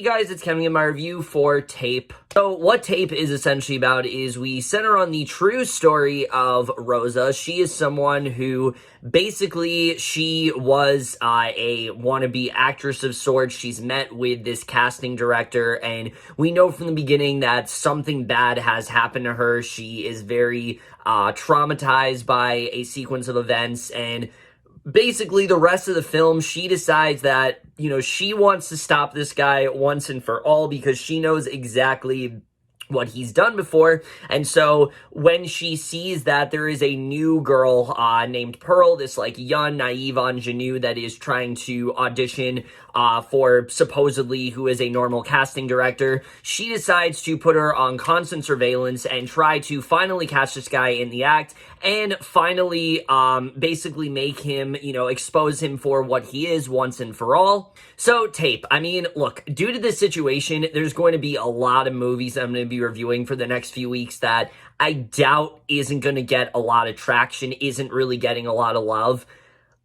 guys, it's Kempmeier review for Tape. So what Tape is essentially about is we center on the true story of Rosa. She is someone who basically she was a wannabe actress of sorts. She's met with this casting director, and we know from the beginning that something bad has happened to her. She is very traumatized by a sequence of events, and basically the rest of the film, she decides that, you know, she wants to stop this guy once and for all because she knows exactly what he's done before. And so when she sees that there is a new girl named Pearl, this like young, naive ingenue that is trying to audition for supposedly who is a normal casting director, she decides to put her on constant surveillance and try to finally catch this guy in the act and finally basically make him, you know, expose him for what he is once and for all. So Tape, I mean, look, due to this situation, there's going to be a lot of movies I'm going to be reviewing for the next few weeks that I doubt isn't going to get a lot of traction, isn't really getting a lot of love.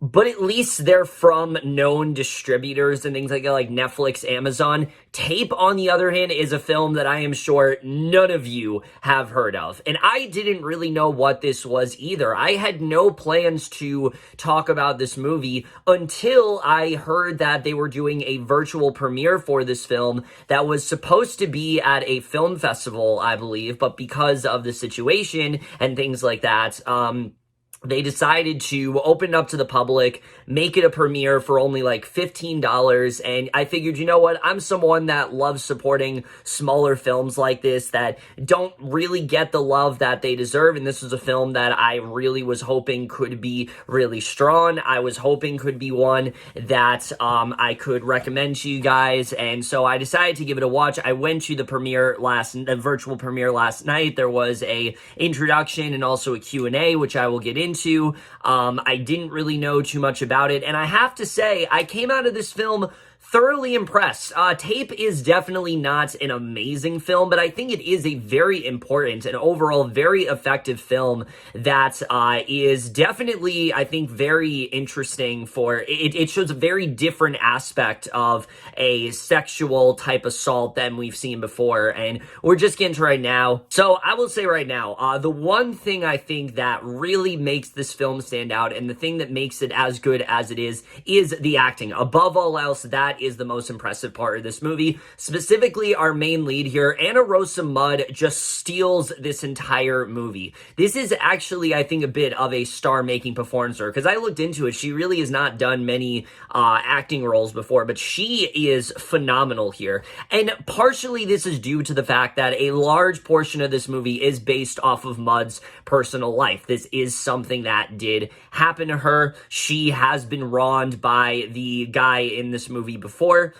But at least they're from known distributors and things like that, like Netflix, Amazon. Tape, on the other hand, is a film that I am sure none of you have heard of. And I didn't really know what this was either. I had no plans to talk about this movie until I heard that they were doing a virtual premiere for this film that was supposed to be at a film festival, I believe. But because of the situation and things like that, they decided to open it up to the public, make it a premiere for only like $15, and I figured, you know what, I'm someone that loves supporting smaller films like this that don't really get the love that they deserve, and this was a film that I really was hoping could be really strong. I was hoping could be one that I could recommend to you guys, and so I decided to give it a watch. I went to the the virtual premiere last night. There was a introduction and also a Q&A, which I will get into. I didn't really know too much about it, and I have to say, I came out of this film thoroughly impressed. Tape is definitely not an amazing film, but I think it is a very important and overall very effective film that is definitely, I think, very interesting for, it shows a very different aspect of a sexual type assault than we've seen before, and we're just getting to right now. So I will say right now, the one thing I think that really makes this film stand out and the thing that makes it as good as it is the acting. Above all else, that is the most impressive part of this movie. Specifically, our main lead here, Annarosa Mudd, just steals this entire movie. This is actually, I think, a bit of a star-making performance for her, because I looked into it. She really has not done many acting roles before, but she is phenomenal here. And partially this is due to the fact that a large portion of this movie is based off of Mudd's personal life. This is something that did happen to her. She has been wronged by the guy in this movie before.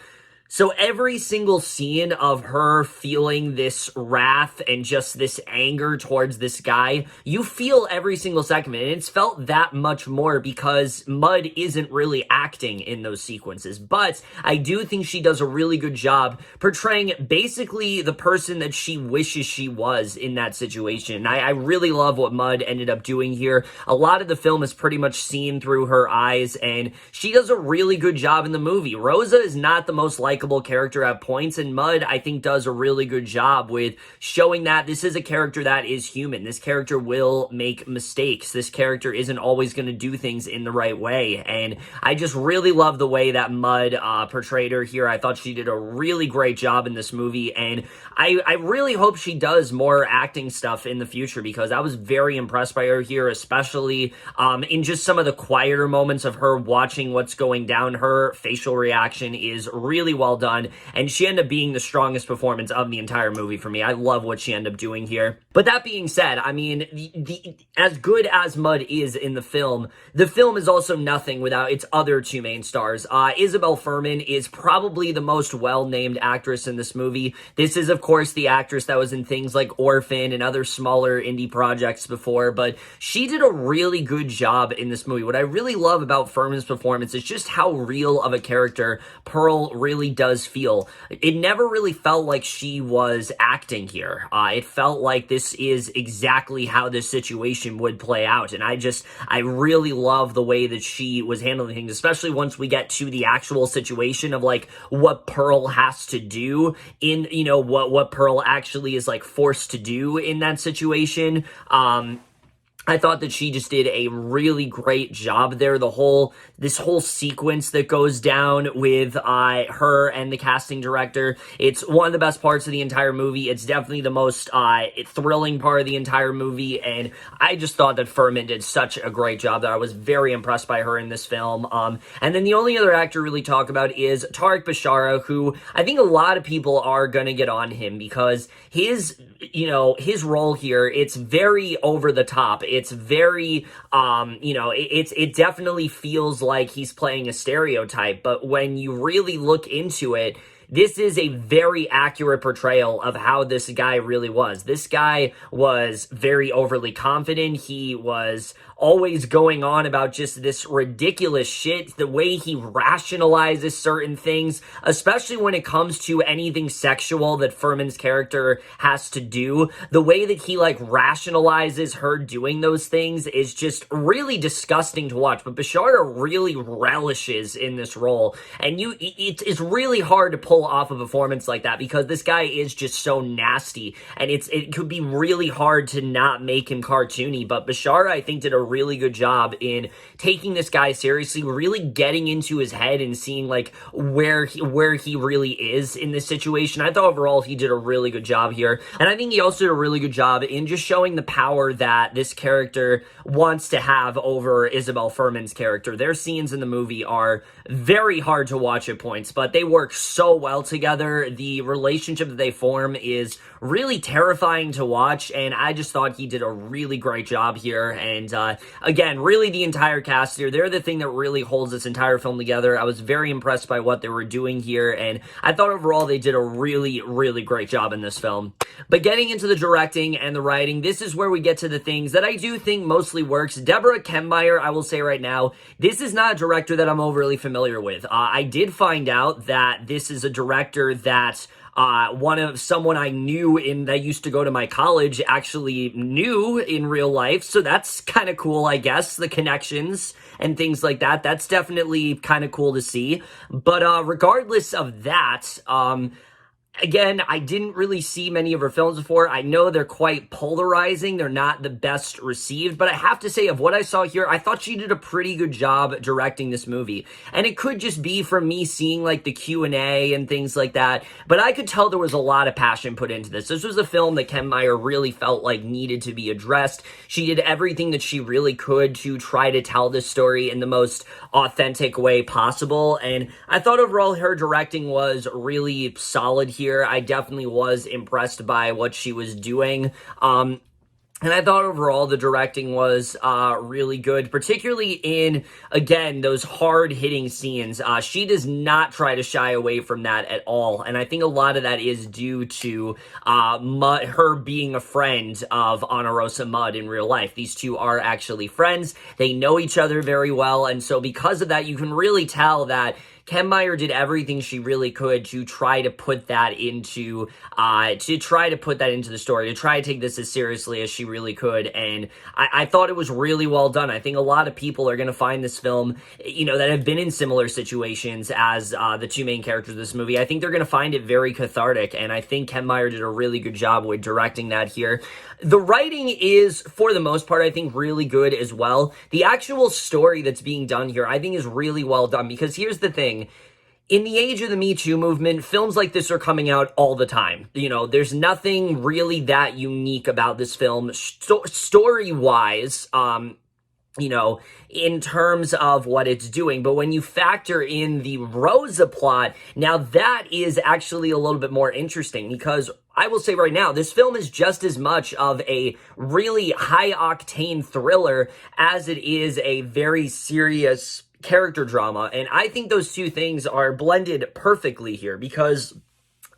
So every single scene of her feeling this wrath and just this anger towards this guy, you feel every single second, and it's felt that much more because Mudd isn't really acting in those sequences. But I do think she does a really good job portraying basically the person that she wishes she was in that situation. I really love what Mudd ended up doing here. A lot of the film is pretty much seen through her eyes, and she does a really good job in the movie. Rosa is not the most likable character at points, and Mudd, I think, does a really good job with showing that this is a character that is human. This character will make mistakes. This character isn't always going to do things in the right way, and I just really love the way that Mudd portrayed her here. I thought she did a really great job in this movie, and I really hope she does more acting stuff in the future because I was very impressed by her here, especially in just some of the quieter moments of her watching what's going down. Her facial reaction is really well done, and she ended up being the strongest performance of the entire movie for me. I love what she ended up doing here. But that being said, I mean, as good as Mudd is in the film is also nothing without its other two main stars. Isabelle Fuhrman is probably the most well-named actress in this movie. This is, of course, the actress that was in things like Orphan and other smaller indie projects before, but she did a really good job in this movie. What I really love about Fuhrman's performance is just how real of a character Pearl really does feel. It never really felt like she was acting here. It felt like this is exactly how this situation would play out. And I really love the way that she was handling things, especially once we get to the actual situation of like what Pearl has to do in, you know, what Pearl actually is like forced to do in that situation. I thought that she just did a really great job there. This whole sequence that goes down with her and the casting director, it's one of the best parts of the entire movie. It's definitely the most thrilling part of the entire movie, and I just thought that Fuhrman did such a great job there. I was very impressed by her in this film. And then the only other actor really talk about is Tarek Bishara, who I think a lot of people are going to get on him because his role here, it's very over the top. It's very, it definitely feels like he's playing a stereotype, but when you really look into it, this is a very accurate portrayal of how this guy really was. This guy was very overly confident. He was always going on about just this ridiculous shit, the way he rationalizes certain things, especially when it comes to anything sexual that Fuhrman's character has to do. The way that he like rationalizes her doing those things is just really disgusting to watch. But Bishara really relishes in this role, and it's really hard to pull off a performance like that because this guy is just so nasty, and it could be really hard to not make him cartoony. But Bishara, I think, did a really good job in taking this guy seriously, really getting into his head and seeing like where he really is in this situation. I thought overall he did a really good job here, and I think he also did a really good job in just showing the power that this character wants to have over Isabelle Fuhrman's character. Their scenes in the movie are very hard to watch at points, but they work so well together. The relationship that they form is really terrifying to watch, and I just thought he did a really great job here. And again, really the entire cast here, they're the thing that really holds this entire film together. I was very impressed by what they were doing here, and I thought overall they did a really, really great job in this film. But getting into the directing and the writing, this is where we get to the things that I do think mostly works. Deborah Kempmeier, I will say right now, this is not a director that I'm overly familiar with. I did find out that this is a director that someone I knew that used to go to my college actually knew in real life. So that's kind of cool, I guess, the connections and things like that. That's definitely kind of cool to see. But regardless of that, again, I didn't really see many of her films before. I know they're quite polarizing. They're not the best received, but I have to say, of what I saw here, I thought she did a pretty good job directing this movie. And it could just be from me seeing like the Q&A and things like that, but I could tell there was a lot of passion put into this. This was a film that Kempmeier really felt like needed to be addressed. She did everything that she really could to try to tell this story in the most authentic way possible. And I thought overall her directing was really solid here. I definitely was impressed by what she was doing. And I thought overall the directing was really good, particularly in, again, those hard-hitting scenes. She does not try to shy away from that at all, and I think a lot of that is due to her being a friend of Annarosa Mudd in real life. These two are actually friends. They know each other very well, and so because of that, you can really tell that Kempmeier did everything she really could to try to put that into the story, to try to take this as seriously as she really could, and I thought it was really well done. I think a lot of people are going to find this film, that have been in similar situations as the two main characters of this movie. I think they're going to find it very cathartic, and I think Kempmeier did a really good job with directing that here. The writing is, for the most part, I think really good as well. The actual story that's being done here, I think, is really well done, because here's the thing. In the age of the Me Too movement, films like this are coming out all the time. There's nothing really that unique about this film story-wise, in terms of what it's doing. But when you factor in the Rosa plot, now that is actually a little bit more interesting, because I will say right now, this film is just as much of a really high-octane thriller as it is a very serious character drama. And I think those two things are blended perfectly here, because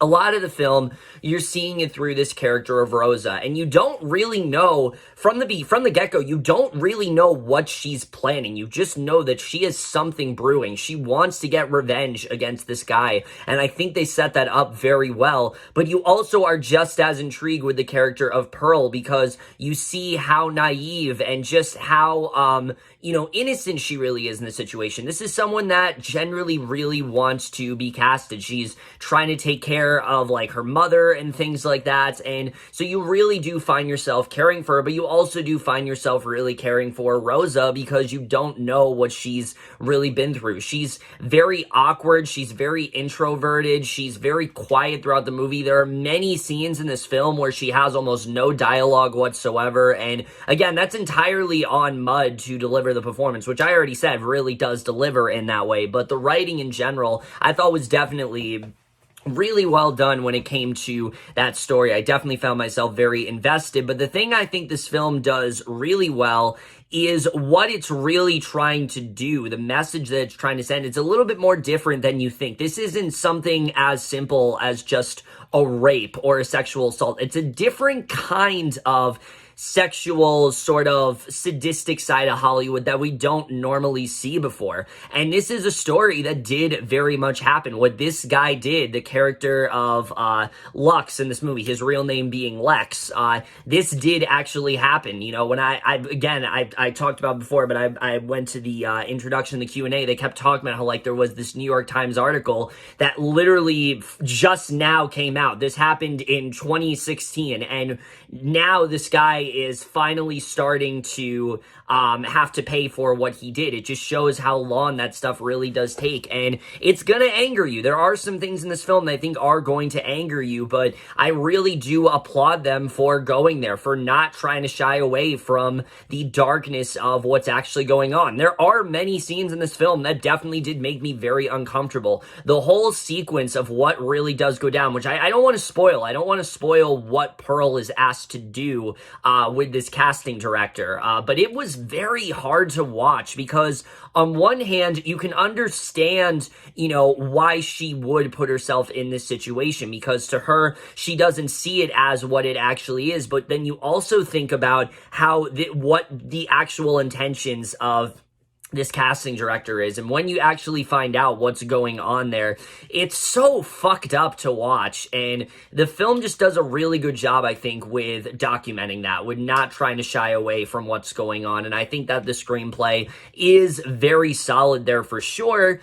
a lot of the film, you're seeing it through this character of Rosa, and you don't really know from the get-go, you don't really know what she's planning. You just know that she has something brewing. She wants to get revenge against this guy, and I think they set that up very well. But you also are just as intrigued with the character of Pearl, because you see how naive and just how innocent she really is in the situation. This is someone that generally really wants to be casted. She's trying to take care of like her mother and things like that, and so you really do find yourself caring for her, but you also do find yourself really caring for Rosa because you don't know what she's really been through. She's very awkward, she's very introverted, she's very quiet throughout the movie. There are many scenes in this film where she has almost no dialogue whatsoever, and again, that's entirely on Mudd to deliver the performance, which I already said really does deliver in that way, but the writing in general I thought was definitely really well done when it came to that story. I definitely found myself very invested, but the thing I think this film does really well is what it's really trying to do, the message that it's trying to send. It's a little bit more different than you think. This isn't something as simple as just a rape or a sexual assault. It's a different kind of sexual, sort of sadistic side of Hollywood that we don't normally see before. And this is a story that did very much happen. What this guy did, the character of Lux in this movie, his real name being Lex, this did actually happen. You know, when I talked about before, but I went to the introduction, the Q&A, they kept talking about how like there was this New York Times article that literally just now came out. This happened in 2016, and now this guy is finally starting to have to pay for what he did. It just shows how long that stuff really does take, and it's gonna anger you. There are some things in this film that I think are going to anger you, but I really do applaud them for going there, for not trying to shy away from the darkness of what's actually going on. There are many scenes in this film that definitely did make me very uncomfortable. The whole sequence of what really does go down, which I don't want to spoil. I don't want to spoil what Pearl is asked to do with this casting director, but it was very hard to watch because on one hand, you can understand, why she would put herself in this situation, because to her, she doesn't see it as what it actually is. But then you also think about what the actual intentions of this casting director is, and when you actually find out what's going on there, it's so fucked up to watch, and the film just does a really good job, I think, with documenting that, with not trying to shy away from what's going on, and I think that the screenplay is very solid there for sure.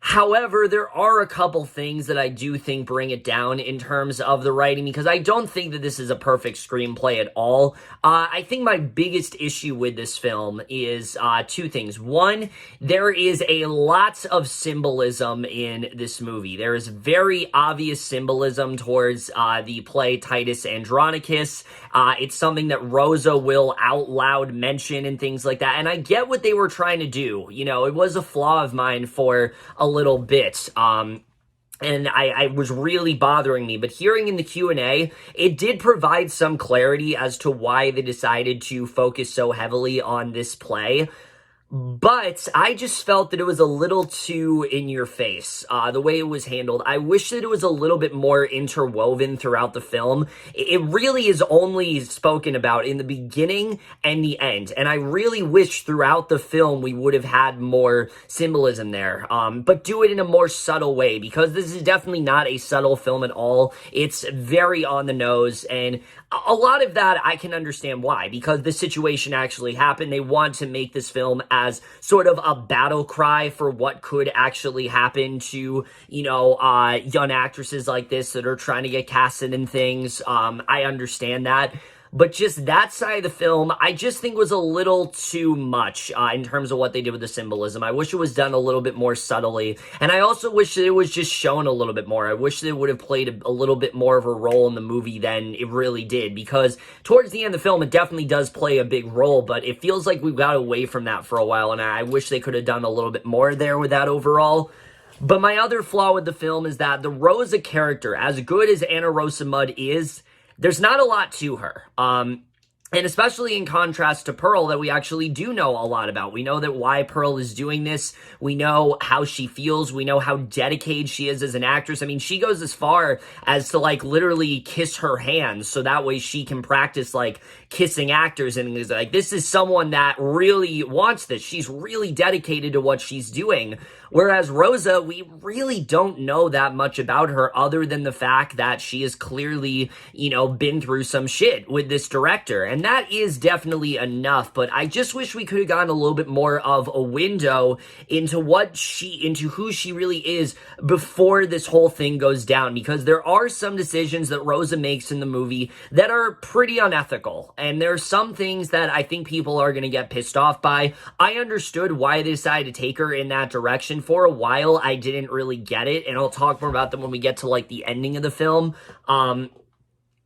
However, there are a couple things that I do think bring it down in terms of the writing, because I don't think that this is a perfect screenplay at all. I think my biggest issue with this film is two things. One, there is a lot of symbolism in this movie. There is very obvious symbolism towards the play Titus Andronicus. It's something that Rosa will out loud mention and things like that. And I get what they were trying to do. It was a flaw of mine for a little bit, and I was really bothering me, but hearing in the Q&A, it did provide some clarity as to why they decided to focus so heavily on this play. But I just felt that it was a little too in your face, the way it was handled. I wish that it was a little bit more interwoven throughout the film. It really is only spoken about in the beginning and the end. And I really wish throughout the film we would have had more symbolism there. But do it in a more subtle way, because this is definitely not a subtle film at all. It's very on the nose, and a lot of that I can understand why, because the situation actually happened. They want to make this film as sort of a battle cry for what could actually happen to, young actresses like this that are trying to get casted in things. I understand that. But just that side of the film, I just think was a little too much in terms of what they did with the symbolism. I wish it was done a little bit more subtly. And I also wish that it was just shown a little bit more. I wish that it would have played a little bit more of a role in the movie than it really did. Because towards the end of the film, it definitely does play a big role. But it feels like we got away from that for a while. And I wish they could have done a little bit more there with that overall. But my other flaw with the film is that the Rosa character, as good as Annarosa Mudd is, there's not a lot to her. And especially in contrast to Pearl, that we actually do know a lot about. We know that why Pearl is doing this. We know how she feels. We know how dedicated she is as an actress. I mean, she goes as far as to, like, literally kiss her hands so that way she can practice, like, kissing actors. And it's like, this is someone that really wants this. She's really dedicated to what she's doing. Whereas Rosa, we really don't know that much about her other than the fact that she has clearly, been through some shit with this director. And that is definitely enough, but I just wish we could have gotten a little bit more of a window into who she really is before this whole thing goes down, because there are some decisions that Rosa makes in the movie that are pretty unethical. And there are some things that I think people are going to get pissed off by. I understood why they decided to take her in that direction. For a while, I didn't really get it, and I'll talk more about them when we get to, like, the ending of the film.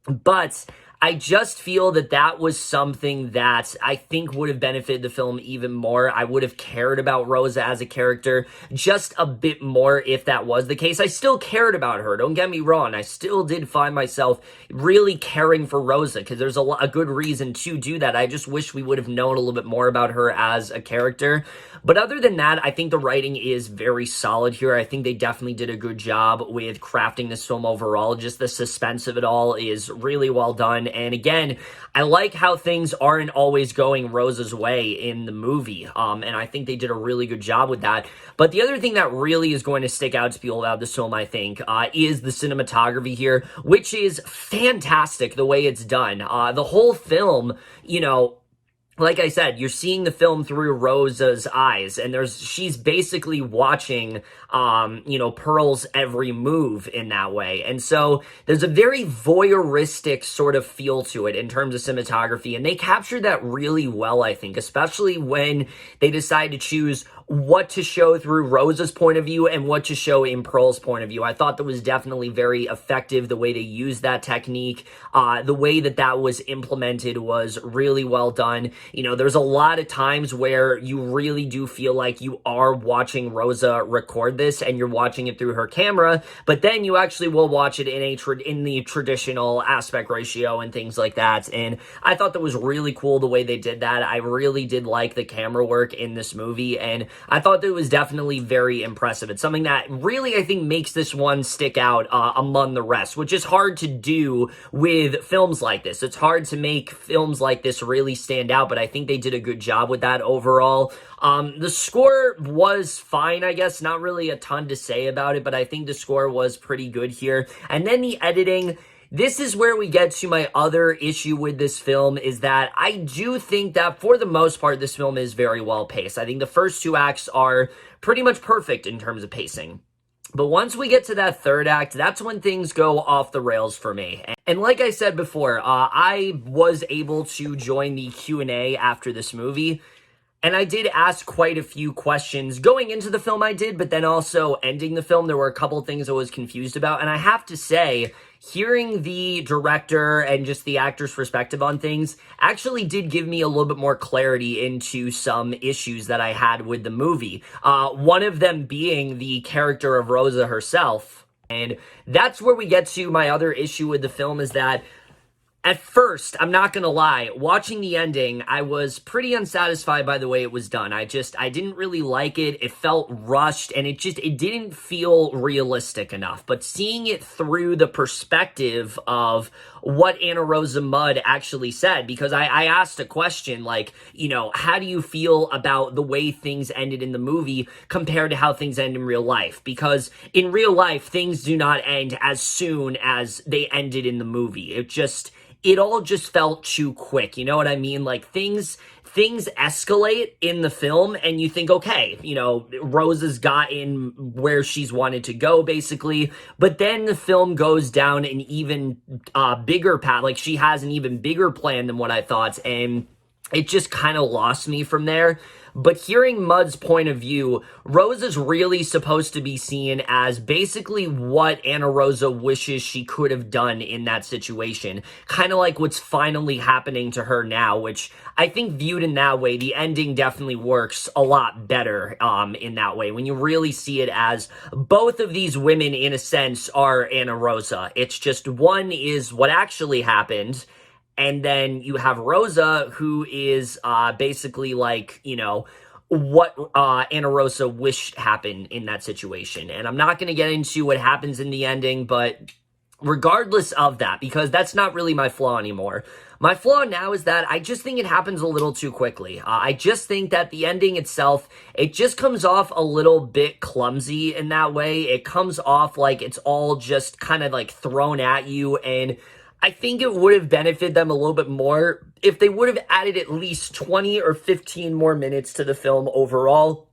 But I just feel that that was something that I think would have benefited the film even more. I would have cared about Rosa as a character just a bit more if that was the case. I still cared about her, don't get me wrong. I still did find myself really caring for Rosa because there's a good reason to do that. I just wish we would have known a little bit more about her as a character. But other than that, I think the writing is very solid here. I think they definitely did a good job with crafting this film overall. Just the suspense of it all is really well done. And again, I like how things aren't always going Rosa's way in the movie. And I think they did a really good job with that. But the other thing that really is going to stick out to people about this film, I think, is the cinematography here, which is fantastic the way it's done. The whole film, like I said, you're seeing the film through Rosa's eyes, and she's basically watching, Pearl's every move in that way. And so there's a very voyeuristic sort of feel to it in terms of cinematography, and they captured that really well, I think, especially when they decide to choose what to show through Rosa's point of view and what to show in Pearl's point of view. I thought that was definitely very effective, the way they used that technique. The way that was implemented was really well done. There's a lot of times where you really do feel like you are watching Rosa record this and you're watching it through her camera, but then you actually will watch it in the traditional aspect ratio and things like that. And I thought that was really cool the way they did that. I really did like the camera work in this movie, and I thought that it was definitely very impressive. It's something that really, I think, makes this one stick out among the rest, which is hard to do with films like this. It's hard to make films like this really stand out, but I think they did a good job with that overall. The score was fine, I guess. Not really a ton to say about it, but I think the score was pretty good here. And then the editing. This is where we get to my other issue with this film, is that I do think that for the most part, this film is very well paced. I think the first two acts are pretty much perfect in terms of pacing. But once we get to that third act, that's when things go off the rails for me. And like I said before, I was able to join the Q&A after this movie. And I did ask quite a few questions going into the film, but then also ending the film, there were a couple things I was confused about. And I have to say, hearing the director and just the actor's perspective on things actually did give me a little bit more clarity into some issues that I had with the movie. One of them being the character of Rosa herself. And that's where we get to my other issue with the film, is that at first, I'm not gonna lie, watching the ending, I was pretty unsatisfied by the way it was done. I didn't really like it. It felt rushed, and it didn't feel realistic enough. But seeing it through the perspective of what Annarosa Mudd actually said, because I asked a question like, how do you feel about the way things ended in the movie compared to how things end in real life? Because in real life, things do not end as soon as they ended in the movie. It all just felt too quick, you know what I mean? Like, things escalate in the film, and you think, okay, Rosa's gotten where she's wanted to go, basically, but then the film goes down an even bigger path. Like, she has an even bigger plan than what I thought, and it just kind of lost me from there. But hearing Mudd's point of view, Rosa's really supposed to be seen as basically what Annarosa wishes she could have done in that situation. Kind of like what's finally happening to her now, which I think viewed in that way, the ending definitely works a lot better in that way. When you really see it as both of these women, in a sense, are Annarosa. It's just one is what actually happened, and then you have Rosa, who is basically like, you know, what Annarosa wished happened in that situation. And I'm not going to get into what happens in the ending, but regardless of that, because that's not really my flaw anymore. My flaw now is that I just think it happens a little too quickly. I just think that the ending itself, it just comes off a little bit clumsy in that way. It comes off like it's all just kind of like thrown at you, and I think it would have benefited them a little bit more if they would have added at least 20 or 15 more minutes to the film overall.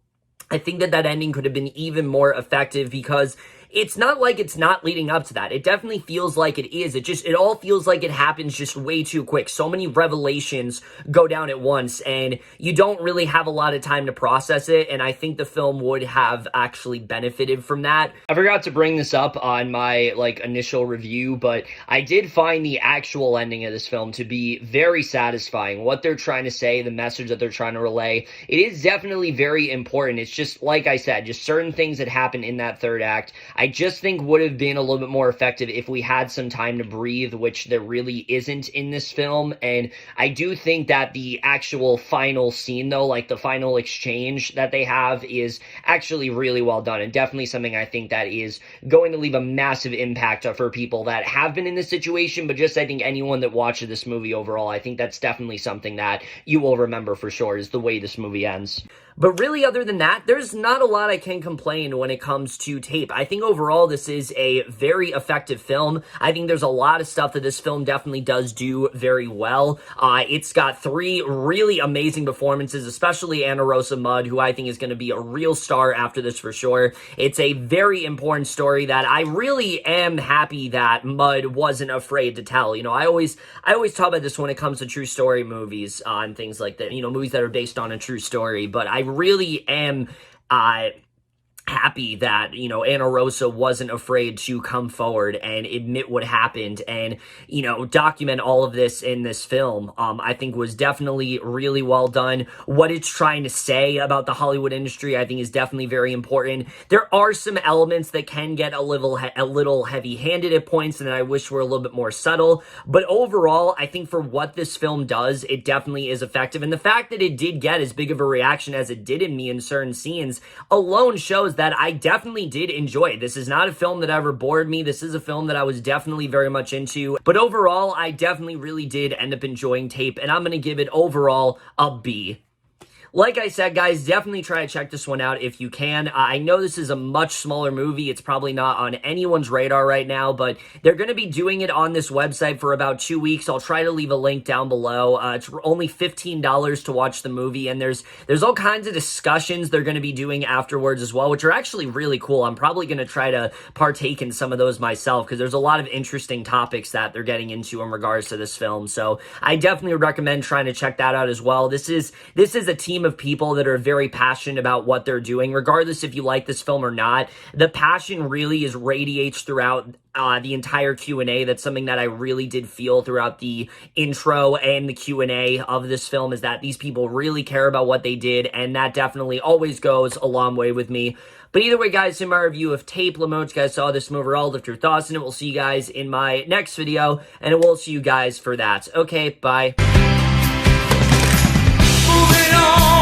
I think that that ending could have been even more effective, because it's not like it's not leading up to that. It definitely feels like it is. It all feels like it happens just way too quick. So many revelations go down at once, and you don't really have a lot of time to process it, and I think the film would have actually benefited from that. I forgot to bring this up on my, like, initial review, but I did find the actual ending of this film to be very satisfying. What they're trying to say, the message that they're trying to relay, it is definitely very important. It's just, like I said, just certain things that happen in that third act I just think would have been a little bit more effective if we had some time to breathe, which there really isn't in this film. And I do think that the actual final scene, though, like the final exchange that they have, is actually really well done, and definitely something I think that is going to leave a massive impact for people that have been in this situation, but just I think anyone that watches this movie overall, I think that's definitely something that you will remember for sure, is the way this movie ends. But really, other than that, there's not a lot I can complain when it comes to Tape. I think overall this is a very effective film. I think there's a lot of stuff that this film definitely does do very well. It's got 3 really amazing performances, especially Annarosa Mudd, who I think is going to be a real star after this for sure. It's a very important story that I really am happy that Mudd wasn't afraid to tell. You know, I always talk about this when it comes to true story movies and things like that, you know, movies that are based on a true story, but I really am happy that, you know, Annarosa wasn't afraid to come forward and admit what happened and, you know, document all of this in this film. I think was definitely really well done. What it's trying to say about the Hollywood industry, I think, is definitely very important. There are some elements that can get a little heavy-handed at points, and I wish were a little bit more subtle. But overall, I think for what this film does, it definitely is effective. And the fact that it did get as big of a reaction as it did in me in certain scenes alone shows that I definitely did enjoy it. This is not a film that ever bored me. This is a film that I was definitely very much into. But overall, I definitely really did end up enjoying Tape, and I'm going to give it overall a B. Like I said, guys, definitely try to check this one out if you can. I know this is a much smaller movie. It's probably not on anyone's radar right now, but they're going to be doing it on this website for about 2 weeks. I'll try to leave a link down below. It's only $15 to watch the movie, and there's all kinds of discussions they're going to be doing afterwards as well, which are actually really cool. I'm probably going to try to partake in some of those myself, because there's a lot of interesting topics that they're getting into in regards to this film. So I definitely recommend trying to check that out as well. This is a team of people that are very passionate about what they're doing, regardless if you like this film or not. The passion really radiates throughout the entire Q&A. That's something that I really did feel throughout the intro and the Q&A of this film, is that these people really care about what they did, and that definitely always goes a long way with me. But either way, guys, in my review of Tape, let me know what you guys saw this movie overall, lift your thoughts, and we'll see you guys in my next video, and we'll see you guys for that. Okay, bye. Moving on.